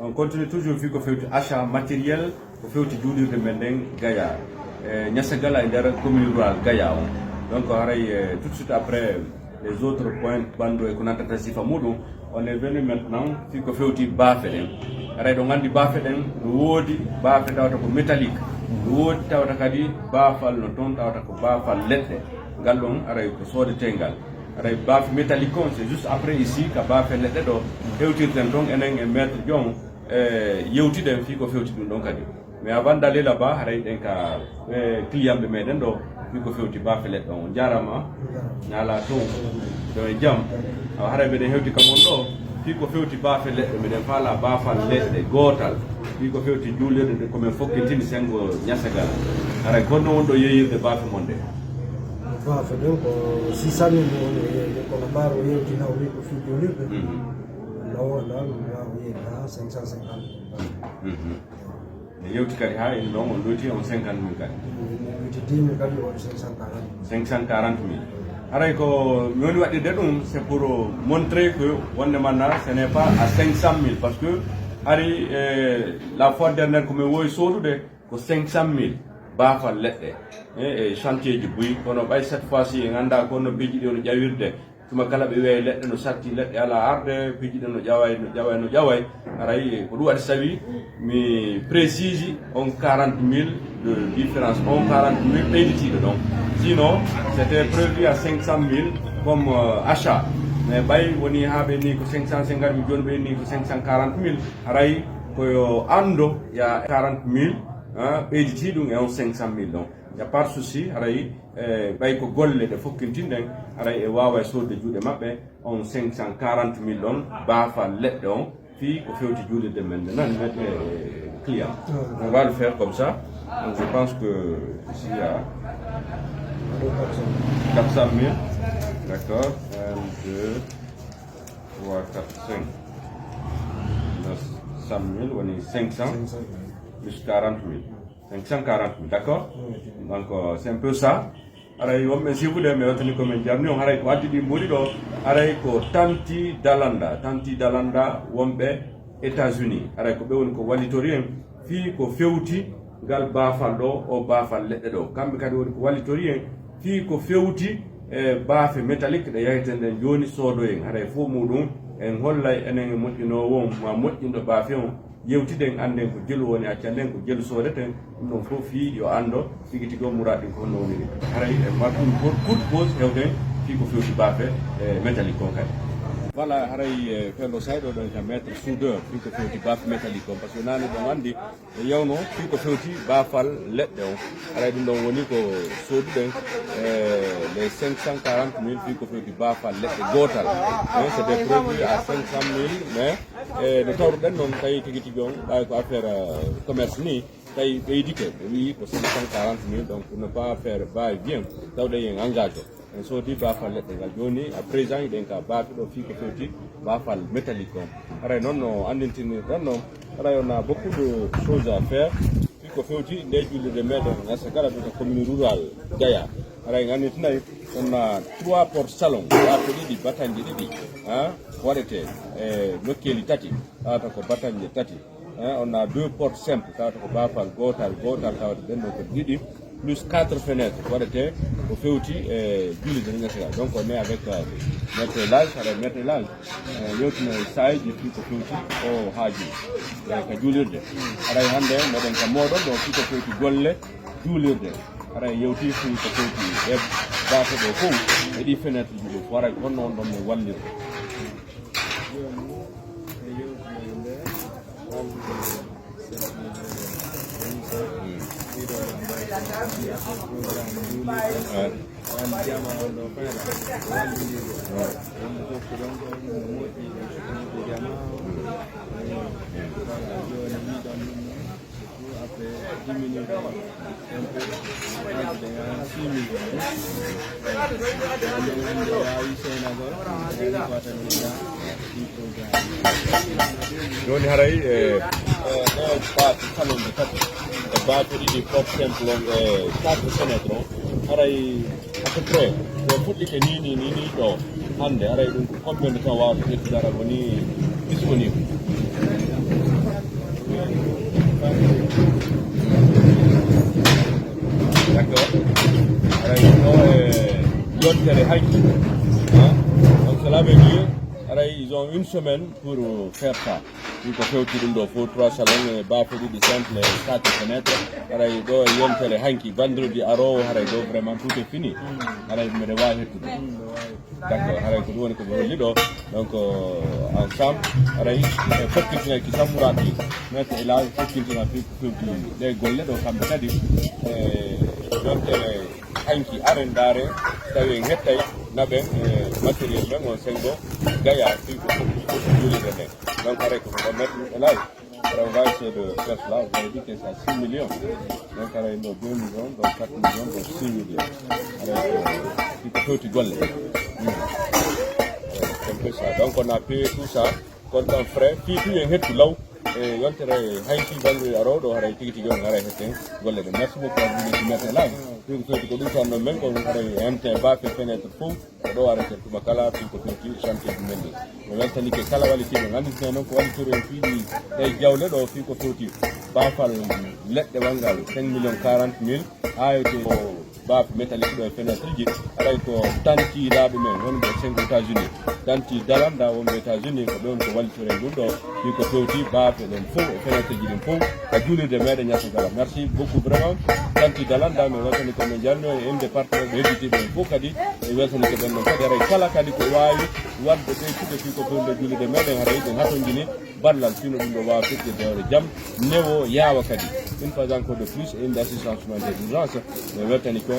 on continue toujours fi ko fewti achat matériel ko fewti juulirde men nden Gaya Niassagala e nder commune rurale Gaya o donc haray tout de suite après les autres points bando e ko nantata sifa muɗum on est venu maintenant fi ko fewti baafe ɗen haray ɗo gandi baafe ɗen no woodi baafe tawata ko métallique no woodi tawata kadi baafal no toon tawata ko baafal leɗɗe ngal ɗon haray ko soodetengal haray baafe métallique on c'est juste après ici ka baafe leɗɗe ɗo hewtirten toon enen e maître Diom yewtiɗen fi ko fewti ɗum ɗon kadi mais avant d'aller là-bas haray ɗen ka client ɓe meɗen ɗo fi ko fewti baafe leɗɗe on jarama ñala toon ɗo e jaam haray mbeɗen hewti kam on ɗo fi ko fewti baafe leɗɗe mbiɗen faala baafal leɗɗe gootal fi ko fewti juulirde nde komin fokkitini sengo Niassagala haray gonno won ɗo yeyirde baafe mon nde baafe ɗen ko 600 000 woni yeyde kono mbaaro yewtina o wi ko fi juulirde lawonɗa wawa yeyde ha 550 e yewti kadi ha ene ɗon on ɗoyti on 50 000 kadi ɓiti 10 000 kadi on 540 000 haray ko mi woni waɗirde ɗum c'est pour montrer que wonde manna ce n'est pas à 500 000 parce que ari la fois dernière komin wowi sodude ko 500 000 baafal leɗɗe e chantier ji boyi kono ɓay cette fois ci e ganda kono piiji ɗi no ƴawirde tuma kala ɓe wiye leɗɗe no satti leɗɗe ala arde piiji ɗen no ƴaway aray ko ɗum waɗi sawi mi précise on 40 000 de différence on 40 000 ɓeyditiɗo ɗon sinon c'était prévu à 500 000 comme achat mais ɓay woni ha ɓe ni ko 550 000 joni ɓe ni ko 540 000 haray koyo ando ya 40 000 ɓeyditi ɗum e on 500 000 ɗon y a pas de souci haray ɓay ko golle ɗe fokkintinɗen haray e wawa e sodde juuɗe maɓɓe on 540 000 ɗon baafal leɗɗe on fi ko fewti juulirde men nde nan mette client on va le faire comme ça donc je pense que ici il y a 400 000 d'accord 1 2 3 4 5 900 000 on est 500 plus 40 000 540 000 d'accord donc c'est un peu ça haray wonɓe sifude mi wattani komin jarni on haray ko addi ɗi mboni ɗo haray ko Tanti Dalanda wonɓe États-Unis haray ko ɓe woni ko wallitori en fi ko fewti ngal baafal ɗo o baafal leɗɗe ɗo kamɓe kadi woni ko wallitori en fi ko fewti e baafe métallique ɗe yaheten ɗen joni soodo en haray fof muɗum en hollay enen e moƴƴinowo on ma moƴƴinɗo baafe on yewtiden anden ko jelu woni accanden ko jelu soodeten ɗum ɗon fof fi yo ando tigi tigi o muraɗin ko honno woniri haray e maɗum courte pause hewden fi ko fewti baafe e métallique on kadi voilà haray feendo sayɗo ɗon ka maître soudeur fi ko fewti baafe métallique on par ce que nane ɗon andi e yewno fi ko fewti baafal leɗɗe on haray ɗum ɗon woni ko sooduɗen les 540 000 fi ko fewti baafal leɗɗe gootal c'était prévu à 500 000 mais no tawruɗen noon tawi tigi tigi on ɓawi ko affaire commerce ni tawi ɓeydike ɓe wi ko 540 000 donc pour ne pas faire va et vient tawɗen yen engage o en soodi baafal leɗɗe ngal joni à présent iɗen ka baafe ɗo fi ko fewti baafal métallique on haray noon no andintinirɗen noon haray on a beaucoup de choses à faire fi ko fewti nde jullirde meɗen Niassagala ɗo to commune rurale Gaya haray ganditinayi on a 3 porte salon baafe ɗiɗi batañje ɗiɗi waɗete e nokkeli tati tawata ko batañje tati on a 2 portes simples tawata ko baafal gotal tawata ɗen ɗo ko ɗiɗi plus 4 fenêtres waɗete ko fewti e juulirde Niassagala donc on est avec maîtrelage haɗa maîtrelage yewtina sayji fi ko fewti o haaji ko juulirde haɗay hannde meɗen ka moɗon ɗo fi ko fewti golle juulirde haɗa yewti fi ko fewti e baafe ɗo fof e ɗi fenêtres ji ɗo waray honno on ɗon min wallirde joni haray baatu salonde tati e baatu ɗiɗi porte simple on e 4 fenêtres on haray à peu près ko fuɗɗike ni ɗo hannde haray ɗum ko combien de temps wawata ƴettudara woni disponible yontere hanki. Donc cela veut dire ils ont une semaine pour faire ça. Il faut faire 3 salons, de simple, 4 fenêtres. Il doit y hanki vendredi à Ro, vraiment tout est fini. Me d'accord, donc ensemble, faut que tu samurati, mettre là, faut que tu les golle do kambe kadi donc hanki arendare tawi hettay naben matériel men on sengo gaya fi ko juli de donc ko mettre là on va essayer de faire cela, vous avez dit que c'est à 6 millions. Donc, il y a 2 millions, donc 4 millions, donc 6 millions. Il faut que tu gagnes. C'est un peu ça. Donc, on a payé tout ça, compte en frais. Puis, tout est fait là. Et on a Haïti, Bangu, Aro, on a été on a été merci beaucoup à vous de mettre là. Puis, vous faites que nous sommes même comme vous avez un temps, fait fenêtre fou. On a arrêté tout Makala, puis qu'on continue chantier du Mendy. On a entendu que Kalawaliti, on a dit que nous avons fait un fil, et Gaoulé, on a fait qu'on continue. Bafal, let de Wangal, 5 millions 40 000, a été baf métallique de fenêtre, avec Tanti Laboumen, on est 5 États-Unis. Tanti Dalanda, on est aux États-Unis, on est au Walter, puis qu'on continue, baf, et faux, fenêtre du faux, à Julie de Mer et Nyasagala. Merci beaucoup vraiment. Tanti Dalanda, mais on est comme un des partenaires de l'édité de Fokadi, et on est comme un cadre, Kalakadi, Kouaï, Wad de Pays, de Julie de Mer et Hatongini, Badlan, Sino de Wafit de Jam, Néo, Yawa Kadi. Une fois encore de plus, une assistance d'urgence, mais maintenant,